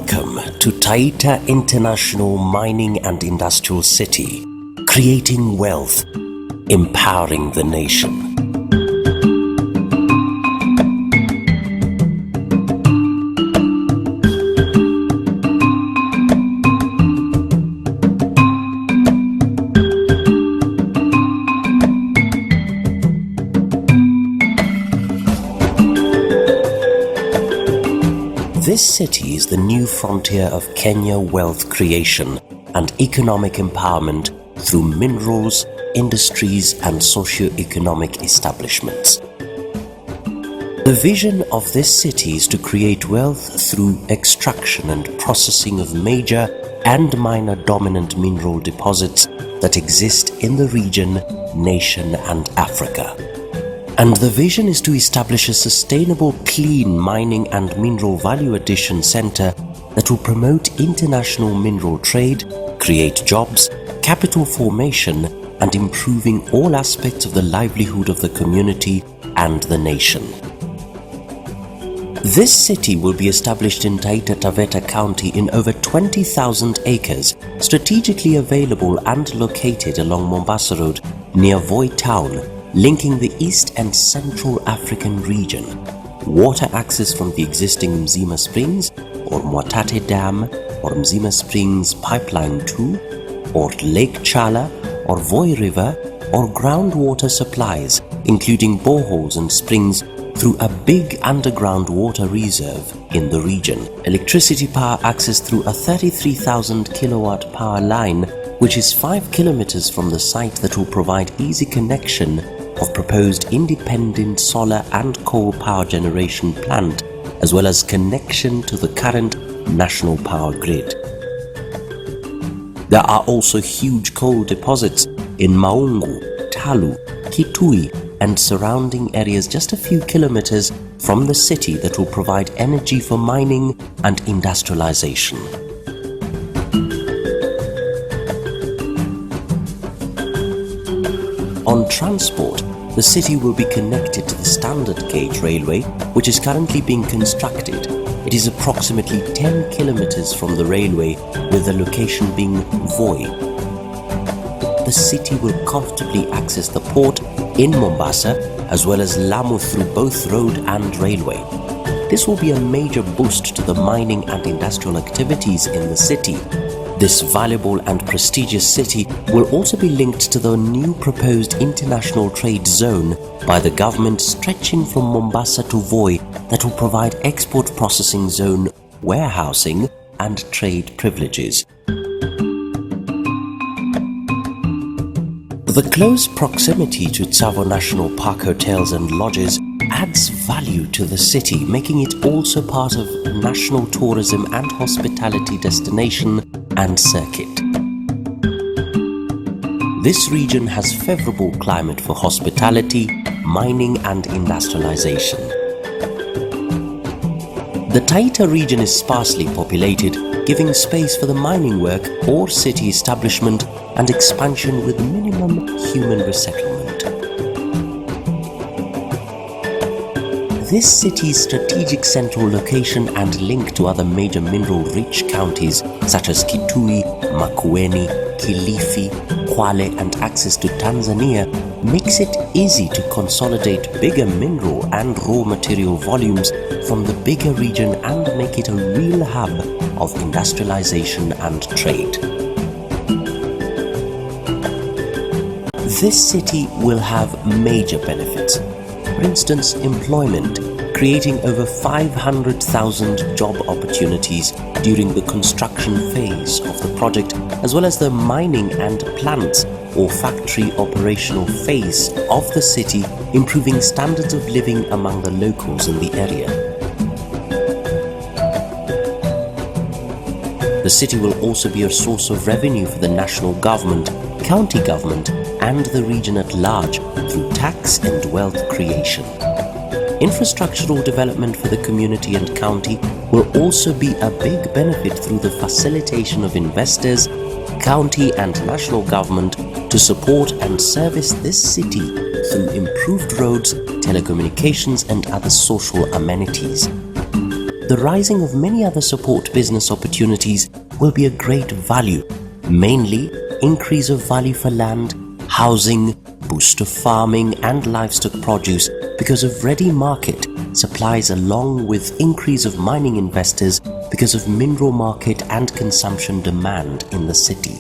Welcome to Taita International Mining and Industrial City, creating wealth, empowering the nation. This city is the new frontier of Kenya wealth creation and economic empowerment through minerals, industries and socio-economic establishments. The vision of this city is to create wealth through extraction and processing of major and minor dominant mineral deposits that exist in the region, nation and Africa. And the vision is to establish a sustainable, clean mining and mineral value addition center that will promote international mineral trade, create jobs, capital formation, and improving all aspects of the livelihood of the community and the nation. This city will be established in Taita Taveta County in over 20,000 acres, strategically available and located along Mombasa Road near Voi Town, linking the East and Central African region. Water access from the existing Mzima Springs or Mwatate Dam or Mzima Springs Pipeline 2 or Lake Chala or Voi River or groundwater supplies, including boreholes and springs through a big underground water reserve in the region. Electricity power access through a 33,000 kilowatt power line, which is 5 kilometers from the site, that will provide easy connection of proposed independent solar and coal power generation plant, as well as connection to the current national power grid. There are also huge coal deposits in Maungu, Talu, Kitui and surrounding areas just a few kilometers from the city that will provide energy for mining and industrialization. On transport, the city will be connected to the standard gauge railway, which is currently being constructed. It is approximately 10 kilometers from the railway, with the location being Voi. The city will comfortably access the port in Mombasa as well as Lamu through both road and railway. This will be a major boost to the mining and industrial activities in the city. This valuable and prestigious city will also be linked to the new proposed international trade zone by the government, stretching from Mombasa to Voi, that will provide export processing zone, warehousing and trade privileges. The close proximity to Tsavo National Park hotels and lodges adds value to the city, making it also part of national tourism and hospitality destination and circuit. This region has favorable climate for hospitality, mining and industrialization. The Taita region is sparsely populated, giving space for the mining work or city establishment and expansion with minimum human resettlement. This city's strategic central location and link to other major mineral-rich counties such as Kitui, Makueni, Kilifi, Kwale and access to Tanzania makes it easy to consolidate bigger mineral and raw material volumes from the bigger region and make it a real hub of industrialization and trade. This city will have major benefits. For instance, employment, creating over 500,000 job opportunities during the construction phase of the project, as well as the mining and plants or factory operational phase of the city, improving standards of living among the locals in the area. The city will also be a source of revenue for the national government, county government and the region at large through tax and wealth creation. Infrastructural development for the community and county will also be a big benefit through the facilitation of investors, county and national government to support and service this city through improved roads, telecommunications and other social amenities. the rising of many other support business opportunities will be a great value, mainly increase of value for land, housing, boost of farming and livestock produce because of ready market supplies along with increase of mining investors because of mineral market and consumption demand in the city.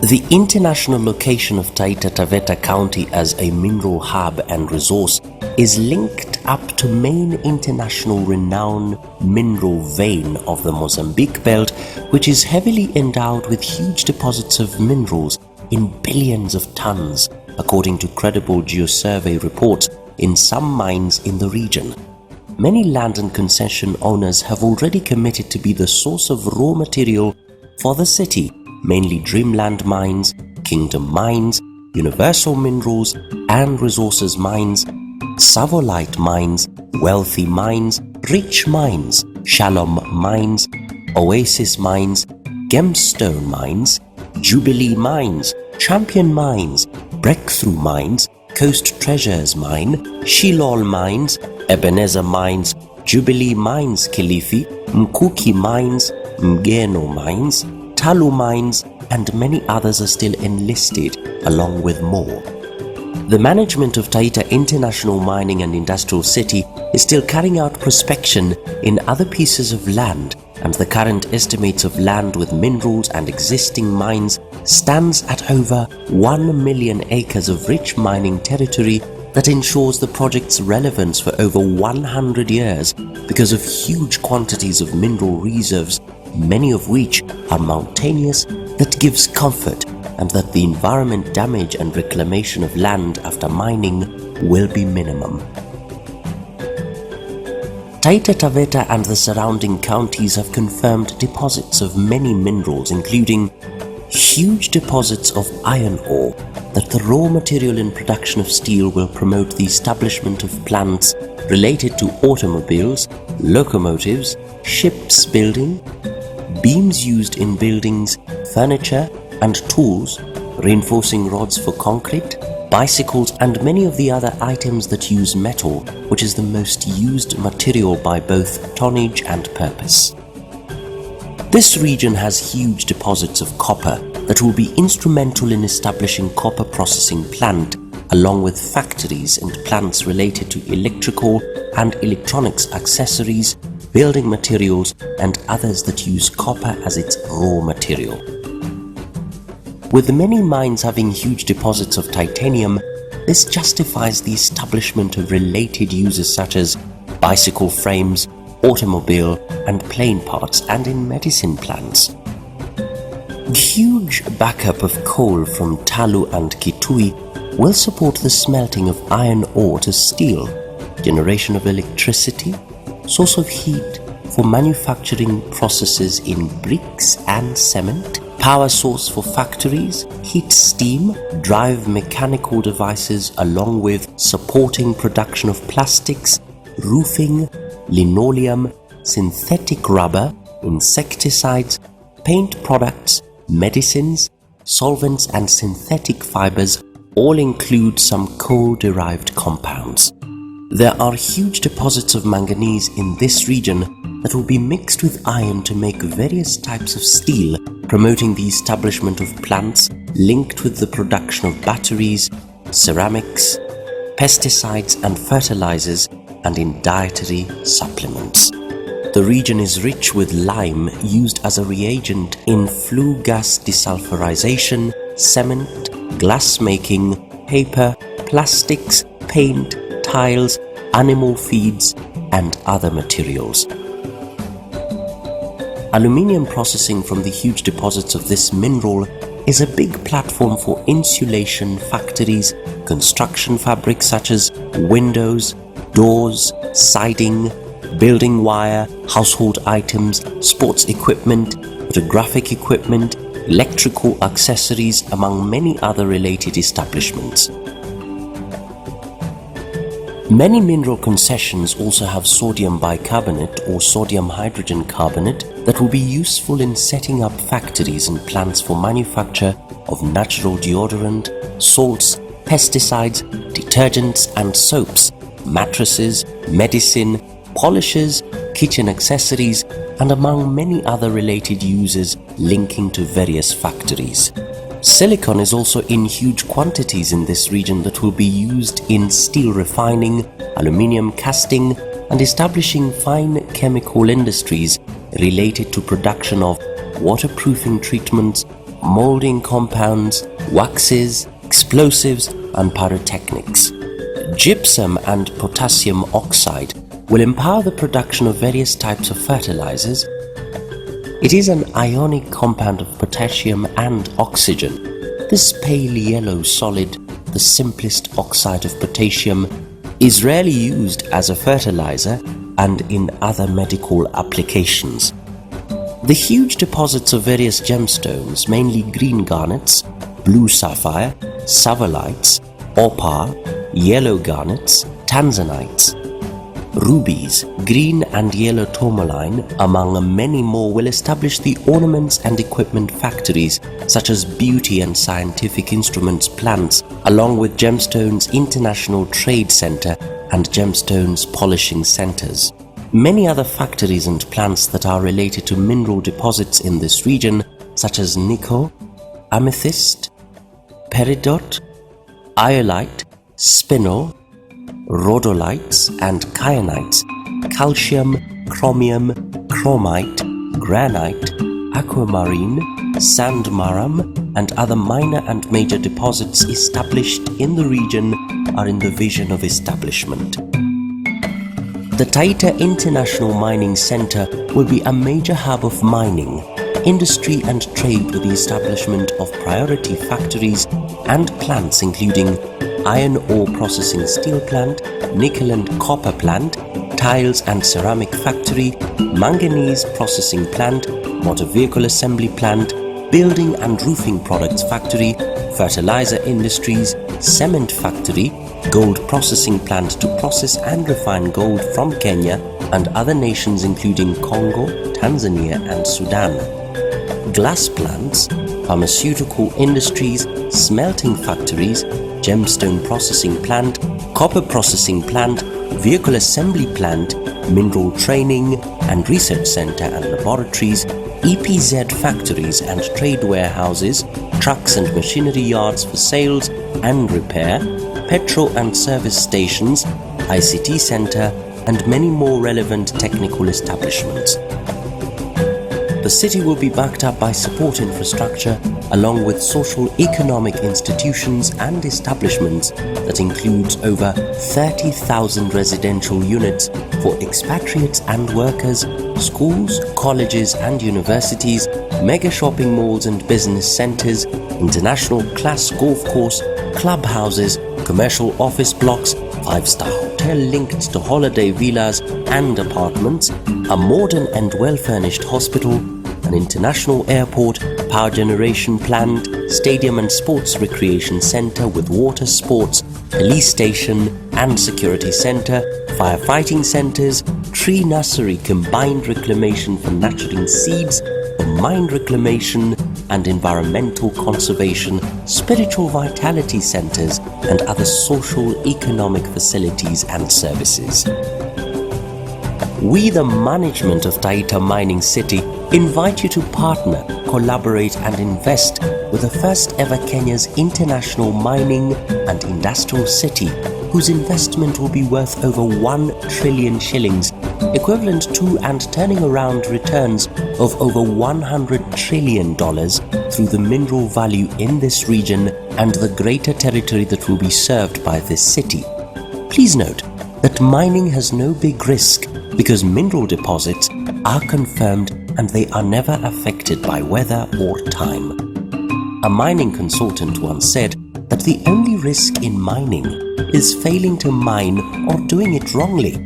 The international location of Taita Taveta County as a mineral hub and resource is linked up to main international renowned mineral vein of the Mozambique belt, which is heavily endowed with huge deposits of minerals in billions of tons, according to credible geosurvey reports in some mines in the region. Many land and concession owners have already committed to be the source of raw material for the city, mainly Dreamland Mines, Kingdom Mines, Universal Minerals and Resources Mines, Savolite Mines, Wealthy Mines, Rich Mines, Shalom Mines, Oasis Mines, Gemstone Mines, Jubilee Mines, Champion Mines, Breakthrough Mines, Coast Treasures Mine, Shilol Mines, Ebenezer Mines, Jubilee Mines Kilifi, Mkuki Mines, Mgeno Mines, Talu Mines and many others are still enlisted along with more. The management of Taita International Mining and Industrial City is still carrying out prospection in other pieces of land, and the current estimates of land with minerals and existing mines stands at over 1 million acres of rich mining territory that ensures the project's relevance for over 100 years because of huge quantities of mineral reserves, many of which are mountainous, that gives comfort, and that the environment damage and reclamation of land after mining will be minimum. Taita Taveta and the surrounding counties have confirmed deposits of many minerals, including huge deposits of iron ore, that the raw material in production of steel will promote the establishment of plants related to automobiles, locomotives, ships building, beams used in buildings, furniture and tools, reinforcing rods for concrete, bicycles and many of the other items that use metal, which is the most used material by both tonnage and purpose. This region has huge deposits of copper that will be instrumental in establishing copper processing plant, along with factories and plants related to electrical and electronics accessories, building materials and others that use copper as its raw material. With many mines having huge deposits of titanium, this justifies the establishment of related uses such as bicycle frames, automobile and plane parts, and in medicine plants. Huge backup of coal from Talu and Kitui will support the smelting of iron ore to steel, generation of electricity, source of heat for manufacturing processes in bricks and cement, power source for factories, heat steam, drive mechanical devices along with supporting production of plastics, roofing, linoleum, synthetic rubber, insecticides, paint products, medicines, solvents and synthetic fibers all include some coal-derived compounds. There are huge deposits of manganese in this region that will be mixed with iron to make various types of steel, promoting the establishment of plants linked with the production of batteries, ceramics, pesticides and fertilizers, and in dietary supplements. The region is rich with lime used as a reagent in flue gas desulfurization, cement, glass making, paper, plastics, paint, tiles, animal feeds, and other materials. Aluminium processing from the huge deposits of this mineral is a big platform for insulation factories, construction fabrics such as windows, doors, siding, building wire, household items, sports equipment, photographic equipment, electrical accessories, among many other related establishments. Many mineral concessions also have sodium bicarbonate or sodium hydrogen carbonate that will be useful in setting up factories and plants for manufacture of natural deodorant, salts pesticides, detergents and soaps, mattresses, medicine, polishes, kitchen accessories, and among many other related uses linking to various factories. Silicon is also in huge quantities in this region that will be used in steel refining, aluminium casting, and establishing fine chemical industries related to production of waterproofing treatments, molding compounds, waxes, explosives, and pyrotechnics. Gypsum and potassium oxide will empower the production of various types of fertilizers. It is an ionic compound of potassium and oxygen. This pale yellow solid, the simplest oxide of potassium, is rarely used as a fertilizer and in other medical applications. The huge deposits of various gemstones, mainly green garnets, blue sapphire, savolites, opal, yellow garnets, tanzanites, rubies, green and yellow tourmaline, among many more, will establish the ornaments and equipment factories such as beauty and scientific instruments plants, along with Gemstones International Trade Center and Gemstones Polishing Centers. Many other factories and plants that are related to mineral deposits in this region, such as nickel, amethyst, peridot, iolite, spinel, rhodolites and kyanites, calcium, chromium, chromite, granite, aquamarine, sandmaram, and other minor and major deposits established in the region are in the vision of establishment. The Taita International Mining Center will be a major hub of mining, industry and trade with the establishment of priority factories and plants including iron ore processing steel plant, nickel and copper plant, tiles and ceramic factory, manganese processing plant, motor vehicle assembly plant, building and roofing products factory, fertilizer industries, cement factory, gold processing plant to process and refine gold from Kenya and other nations including Congo, Tanzania and Sudan, glass plants, pharmaceutical industries, smelting factories, gemstone processing plant, copper processing plant, vehicle assembly plant, mineral training and research center and laboratories, EPZ factories and trade warehouses, trucks and machinery yards for sales and repair, petrol and service stations, ICT center, and many more relevant technical establishments. The city will be backed up by support infrastructure along with social economic institutions and establishments that includes over 30,000 residential units for expatriates and workers, schools, colleges and universities, mega shopping malls and business centers, international class golf course, clubhouses, commercial office blocks, 5-star hotel linked to holiday villas and apartments, a modern and well-furnished hospital, an international airport, power generation plant, stadium and sports recreation center with water sports, police station and security center, firefighting centers, tree nursery combined reclamation for nurturing seeds, mine reclamation and environmental conservation, spiritual vitality centers, and other social economic facilities and services. We, the management of Taita Mining City, invite you to partner, collaborate and invest with the first ever Kenya's international mining and industrial city, whose investment will be worth over 1 trillion shillings, equivalent to and turning around returns of over $100 trillion through the mineral value in this region and the greater territory that will be served by this city. Please note that mining has no big risk because mineral deposits are confirmed and they are never affected by weather or time. A mining consultant once said that the only risk in mining is failing to mine or doing it wrongly.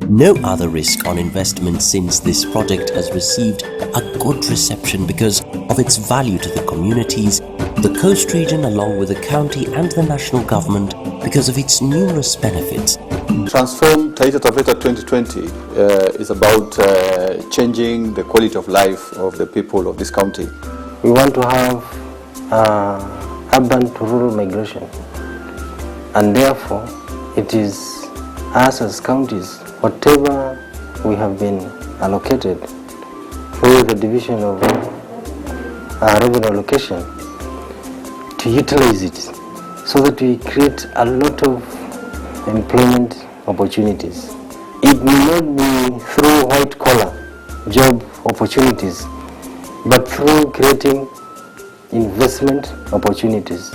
No other risk on investment since this project has received a good reception because of its value to the communities, the coast region along with the county and the national government because of its numerous benefits. Transform Taita Taveta 2020 is about changing the quality of life of the people of this county. We want to have urban to rural migration and therefore it is us as counties, whatever we have been allocated through the division of revenue allocation, to utilize it so that we create a lot of employment opportunities. It may not be through white-collar job opportunities, but through creating investment opportunities.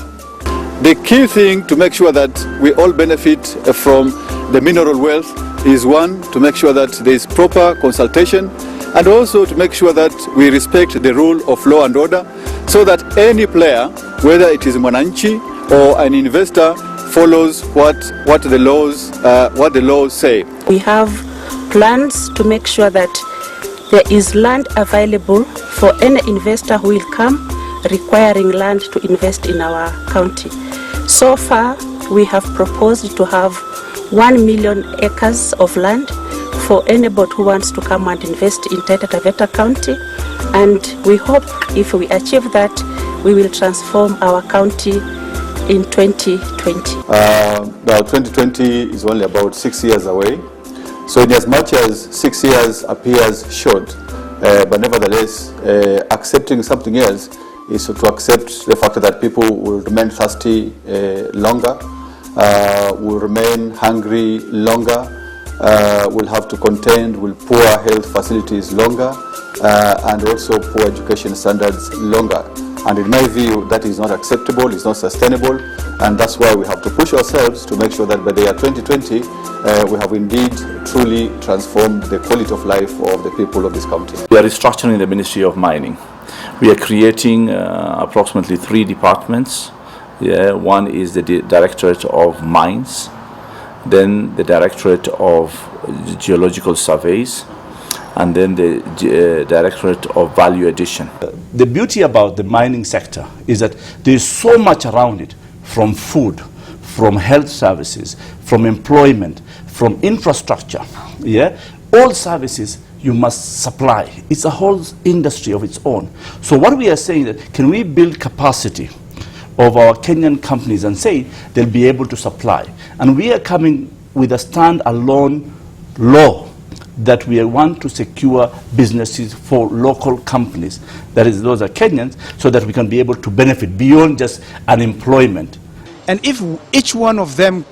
The key thing to make sure that we all benefit from the mineral wealth is, one, to make sure that there is proper consultation, and also to make sure that we respect the rule of law and order, so that any player, whether it is Mwananchi or an investor, follows what the laws say. We have plans to make sure that there is land available for any investor who will come requiring land to invest in our county. So far, we have proposed to have 1 million acres of land for anybody who wants to come and invest in Taita Taveta County, and we hope if we achieve that, we will transform our county in 2020. Now 2020 is only about 6 years away, so in as much as 6 years appears short, but nevertheless accepting something else is to accept the fact that people will remain thirsty longer, will remain hungry longer, will have to contend with poor health facilities longer, and also poor education standards longer. And in my view, that is not acceptable, it's not sustainable, and that's why we have to push ourselves to make sure that by the year 2020, we have indeed truly transformed the quality of life of the people of this county. We are restructuring the Ministry of Mining. We are creating approximately 3 departments. One is the Directorate of Mines, then the Directorate of Geological Surveys, and then the Directorate of Value Addition. The beauty about the mining sector is that there is so much around it, from food, from health services, from employment, from infrastructure. All services you must supply. It's a whole industry of its own. So what we are saying is that, can we build capacity of our Kenyan companies and say they'll be able to supply? And we are coming with a stand-alone law that we want to secure businesses for local companies, that is, those are Kenyans, so that we can be able to benefit beyond just unemployment. And if each one of them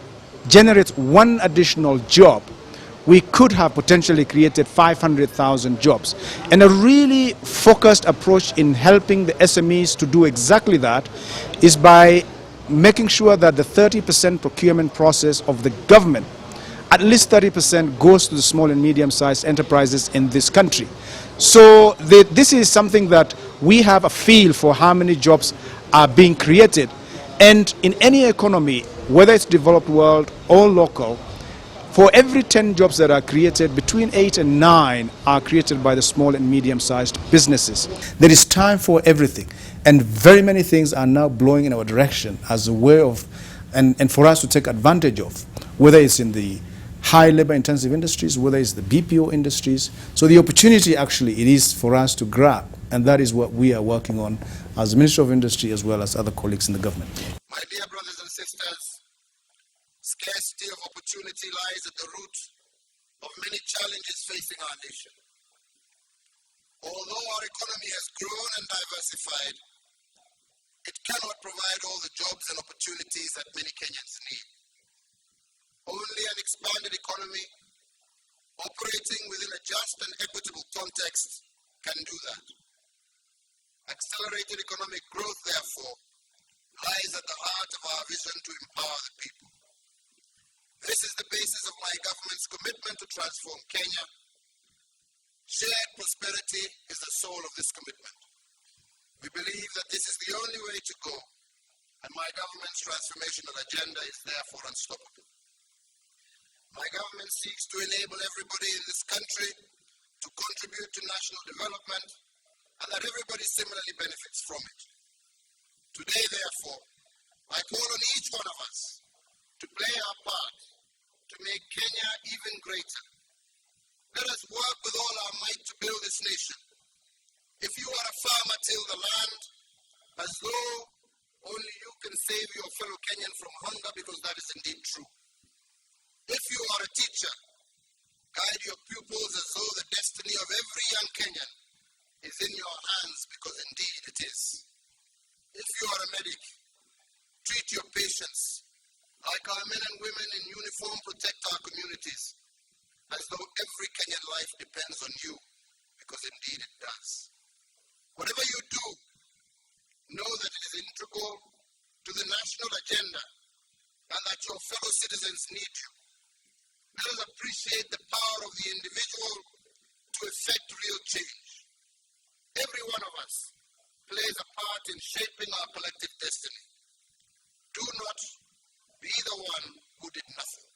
generates one additional job, we could have potentially created 500,000 jobs. And a really focused approach in helping the SMEs to do exactly that is by making sure that the 30% procurement process of the government, at least 30% goes to the small and medium-sized enterprises in this country. So this is something that we have a feel for how many jobs are being created. And in any economy, whether it's developed world or local, for every 10 jobs that are created, between 8 and 9 are created by the small and medium-sized businesses. There is time for everything, and very many things are now blowing in our direction as a way of, and for us to take advantage of, whether it's in the high labor-intensive industries, whether it's the BPO industries. So the opportunity actually it is for us to grab, and that is what we are working on as the Ministry of Industry as well as other colleagues in the government. My dear brothers and sisters, scarcity of opportunity lies at the root of many challenges facing our nation. Although our economy has grown and diversified, it cannot provide all the jobs and opportunities that many Kenyans need. Only an expanded economy operating within a just and equitable context can do that. Accelerated economic growth, therefore, lies at the heart of our vision to empower the people. This is the basis of my government's commitment to transform Kenya. Shared prosperity is the soul of this commitment. We believe that this is the only way to go, and my government's transformational agenda is therefore unstoppable. My government seeks to enable everybody in this country to contribute to national development, and that everybody similarly benefits from it. Today, therefore, I call on each one of us to play our part to make Kenya even greater. Let us work with all our might to build this nation. If you are a farmer, till the land, as though only you can say save your fellow Kenyan from hunger, because that is indeed true. If you are a teacher, guide your pupils as though the destiny of every young Kenyan is in your hands, because indeed it is. If you are a medic, treat your patients like our men and women in uniform protect our communities, as though every Kenyan life depends on you, because indeed it does. Whatever you do, know that it is integral to the national agenda and that your fellow citizens need you. Let us appreciate the power of the individual to effect real change. Every one of us plays a part in shaping our collective destiny. Do not be the one who did nothing.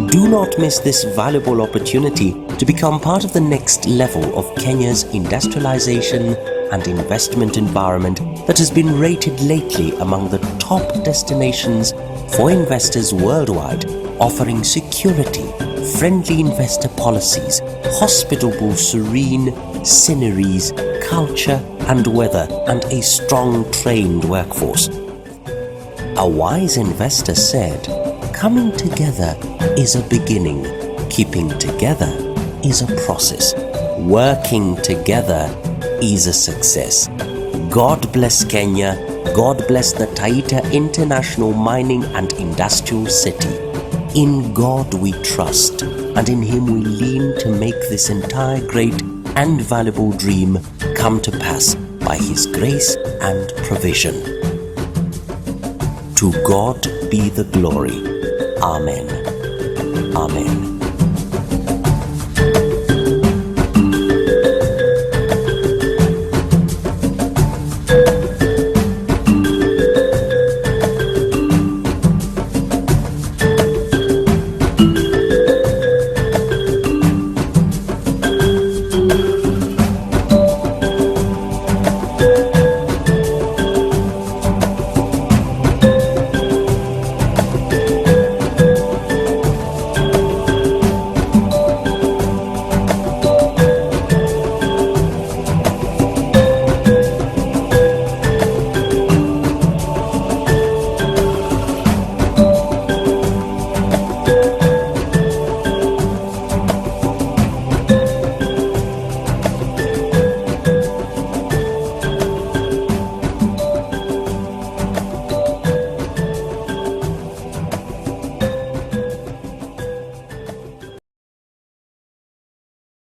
Do not miss this valuable opportunity to become part of the next level of Kenya's industrialization and investment environment that has been rated lately among the top destinations for investors worldwide, offering security, friendly investor policies, hospitable serene sceneries, culture and weather, and a strong trained workforce. A wise investor said, "Coming together is a beginning. Keeping together is a process. Working together is a success." God bless Kenya. God bless the Taita International Mining and Industrial City. In God we trust, and in Him we lean to make this entire great and valuable dream come to pass by His grace and provision. To God be the glory. Amen. Amen.